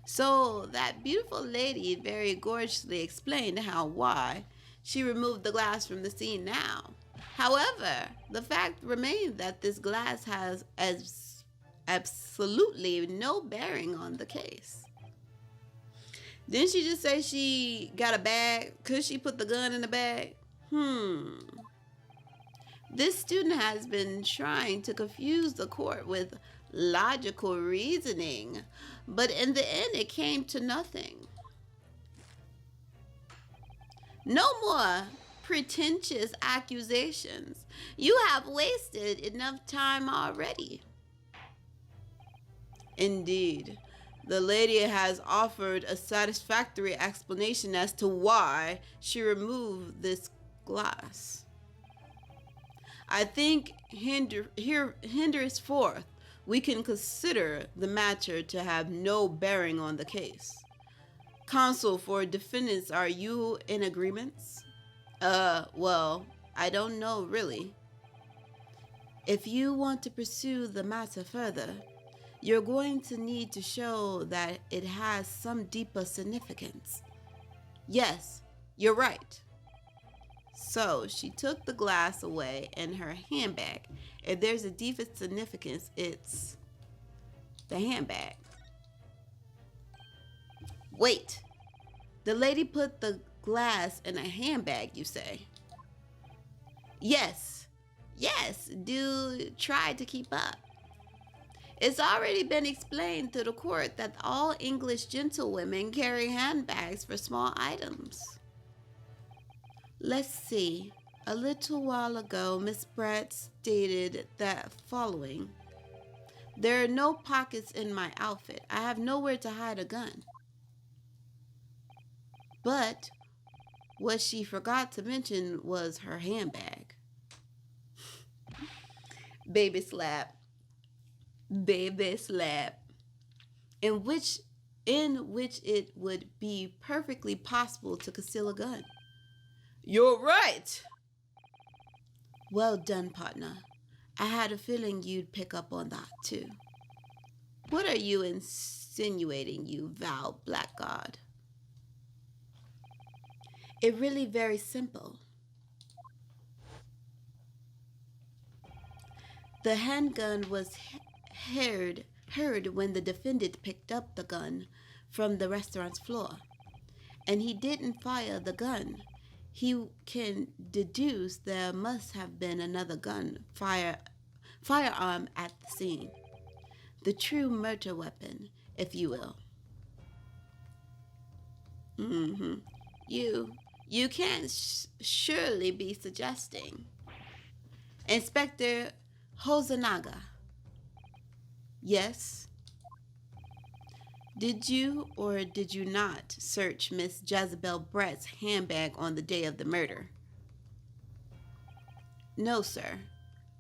So that beautiful lady very gorgeously explained why she removed the glass from the scene now. However, the fact remains that this glass has absolutely no bearing on the case. Didn't she just say she got a bag? Could she put the gun in the bag? This student has been trying to confuse the court with logical reasoning, but in the end it came to nothing. No more pretentious accusations. You have wasted enough time already. Indeed, the lady has offered a satisfactory explanation as to why she removed this glass. I think henceforth we can consider the matter to have no bearing on the case. Counsel for defendants, are you in agreement? Well, I don't know really. If you want to pursue the matter further, you're going to need to show that it has some deeper significance. Yes, you're right. So she took the glass away in her handbag. If there's a deeper significance, it's the handbag. Wait, the lady put the glass in a handbag, you say? Yes, do try to keep up. It's already been explained to the court that all English gentlewomen carry handbags for small items. Let's see. A little while ago, Miss Brett stated that following. There are no pockets in my outfit. I have nowhere to hide a gun. But what she forgot to mention was her handbag. Baby slap. Baby slap. In which it would be perfectly possible to conceal a gun. You're right. Well done, partner. I had a feeling you'd pick up on that too. What are you insinuating, you vile blackguard? It's really very simple. The handgun was heard when the defendant picked up the gun from the restaurant's floor, and he didn't fire the gun. He can deduce there must have been another firearm at the scene. The true murder weapon, if you will. You can't surely be suggesting. Inspector Hosonaga. Yes? Did you or did you not search Miss Jezebel Brett's handbag on the day of the murder? No, sir,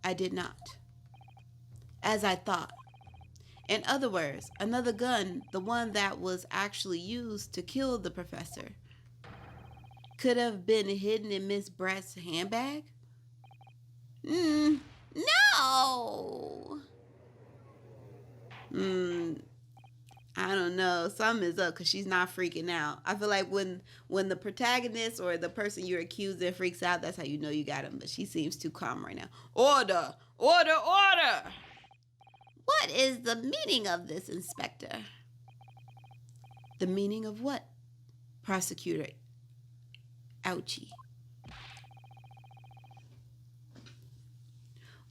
I did not. As I thought. In other words, another gun, the one that was actually used to kill the professor, could have been hidden in Miss Brett's handbag? No! I don't know. Something is up because she's not freaking out. I feel like when the protagonist or the person you're accusing freaks out, that's how you know you got him. But she seems too calm right now. Order! Order! Order! What is the meaning of this, Inspector? The meaning of what? Prosecutor Ouchie.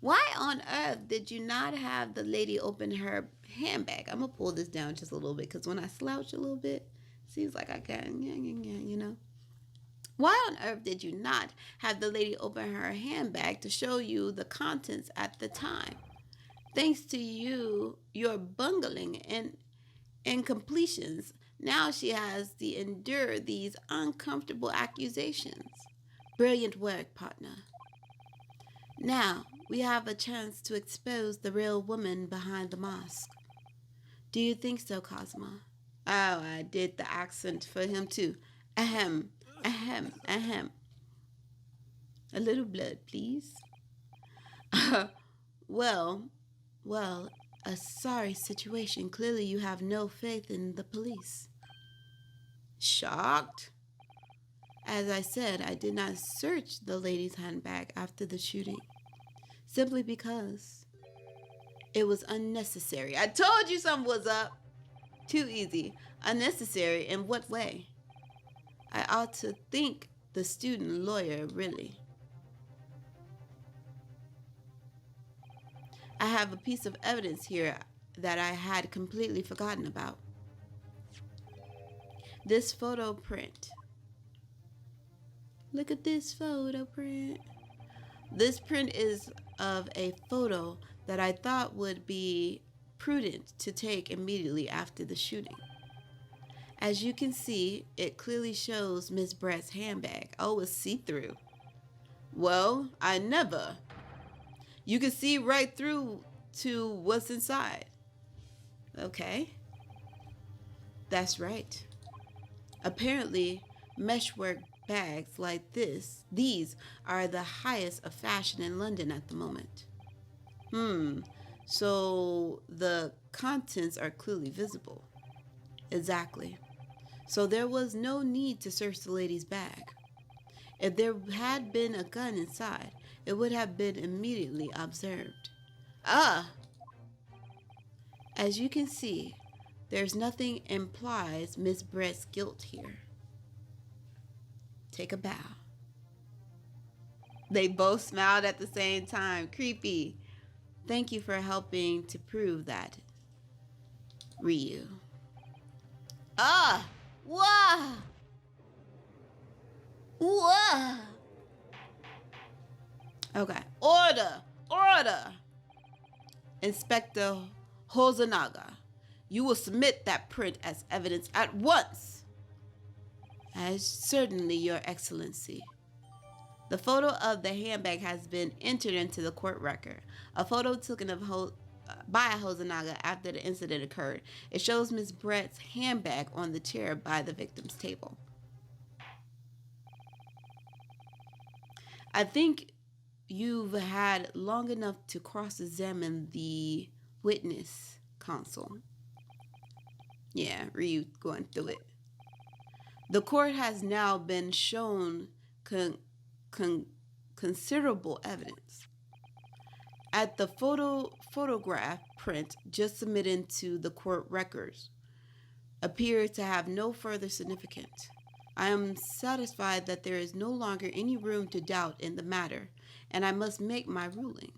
Why on earth did you not have the lady open her handbag? I'm going to pull this down just a little bit because when I slouch a little bit, it seems like I can, you know. Why on earth did you not have the lady open her handbag to show you the contents at the time? Thanks to your bungling and incompletions, now she has to endure these uncomfortable accusations. Brilliant work, partner. Now, we have a chance to expose the real woman behind the mask. Do you think so, Cosmo? Oh, I did the accent for him too. Ahem, ahem, ahem. A little blood, please. Well, a sorry situation. Clearly you have no faith in the police. Shocked? As I said, I did not search the lady's handbag after the shooting, simply because it was unnecessary. I told you something was up. Too easy. Unnecessary in what way? I ought to think the student lawyer, really. I have a piece of evidence here that I had completely forgotten about. This photo print. Look at this photo print. This print is of a photo that I thought would be prudent to take immediately after the shooting. As you can see, it clearly shows Miss Brett's handbag. Oh, it's see-through. Well, I never. You can see right through to what's inside. Okay. That's right. Apparently, meshwork bags like these are the highest of fashion in London at the moment. So the contents are clearly visible. Exactly. So there was no need to search the lady's bag. If there had been a gun inside, it would have been immediately observed. As you can see, there's nothing implies Miss Brett's guilt here. Take a bow. They both smiled at the same time. Creepy. Thank you for helping to prove that, Ryu. Whoa! Okay. Order! Inspector Hosonaga, you will submit that print as evidence at once. As certainly, Your Excellency. The photo of the handbag has been entered into the court record. A photo taken by Hosonaga after the incident occurred. It shows Miss Brett's handbag on the chair by the victim's table. I think you've had long enough to cross-examine the witness counsel. Yeah, Ryu going through it. The court has now been shown considerable evidence. At the photograph print just submitted to the court records appear to have no further significance. I am satisfied that there is no longer any room to doubt in the matter, and I must make my ruling.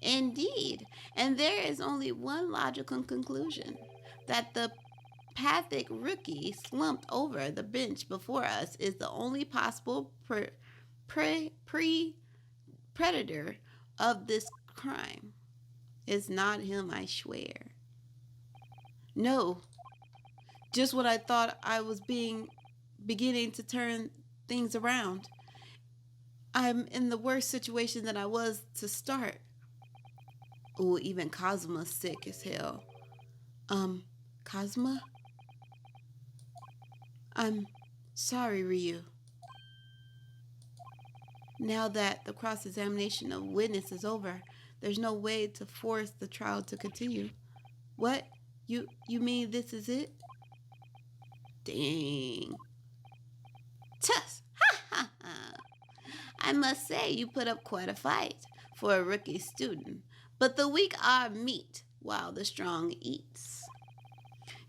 Indeed, and there is only one logical conclusion, that the pathic rookie slumped over the bench before us is the only possible predator of this crime. It's not him, I swear. No, just when I thought I was beginning to turn things around, I'm in the worst situation than I was to start. Oh, even Cosmo's sick as hell. Cosmo? I'm sorry, Ryu. Now that the cross-examination of witness is over, there's no way to force the trial to continue. What? You mean this is it? Dang. Tuss! Ha ha ha! I must say you put up quite a fight for a rookie student, but the weak are meat while the strong eats.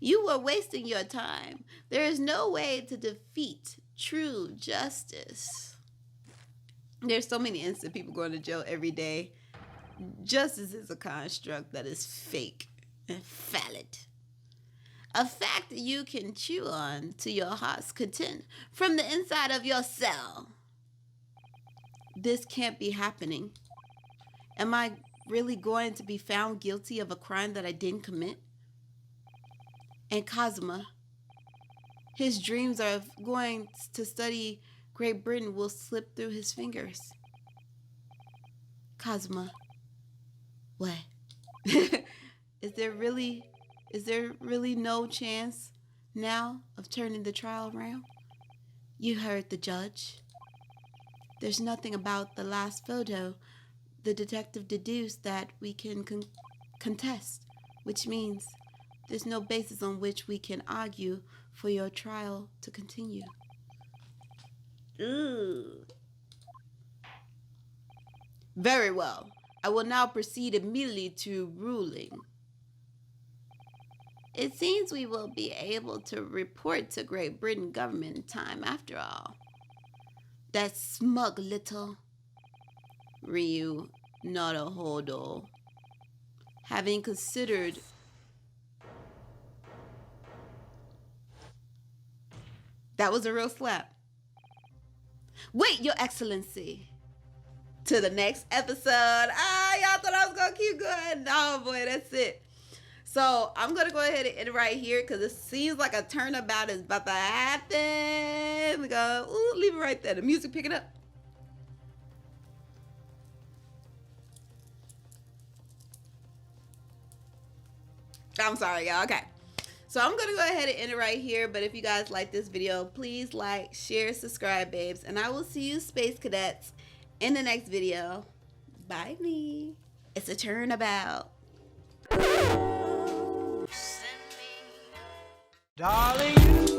You were wasting your time. There is no way to defeat true justice. There's so many innocent people going to jail every day. Justice is a construct that is fake and valid. A fact that you can chew on to your heart's content from the inside of your cell. This can't be happening. Am I really going to be found guilty of a crime that I didn't commit? And Kazuma, his dreams of going to study Great Britain will slip through his fingers. Kazuma, what? Is there really no chance now of turning the trial around? You heard the judge. There's nothing about the last photo the detective deduced that we can contest, which means there's no basis on which we can argue for your trial to continue. Ooh. Very well. I will now proceed immediately to ruling. It seems we will be able to report to Great Britain government in time after all. That smug little Ryu Naruhodo, having considered that was a real slap. Wait, Your Excellency. To the next episode. Y'all thought I was gonna keep going. No, boy, that's it. So I'm gonna go ahead and end it right here because it seems like a turnabout is about to happen. We go, ooh, leave it right there. The music picking up. I'm sorry, y'all. Okay. So I'm gonna go ahead and end it right here. But if you guys like this video, please like, share, subscribe, babes. And I will see you, Space Cadets, in the next video. Bye me. It's a turnabout. Darling.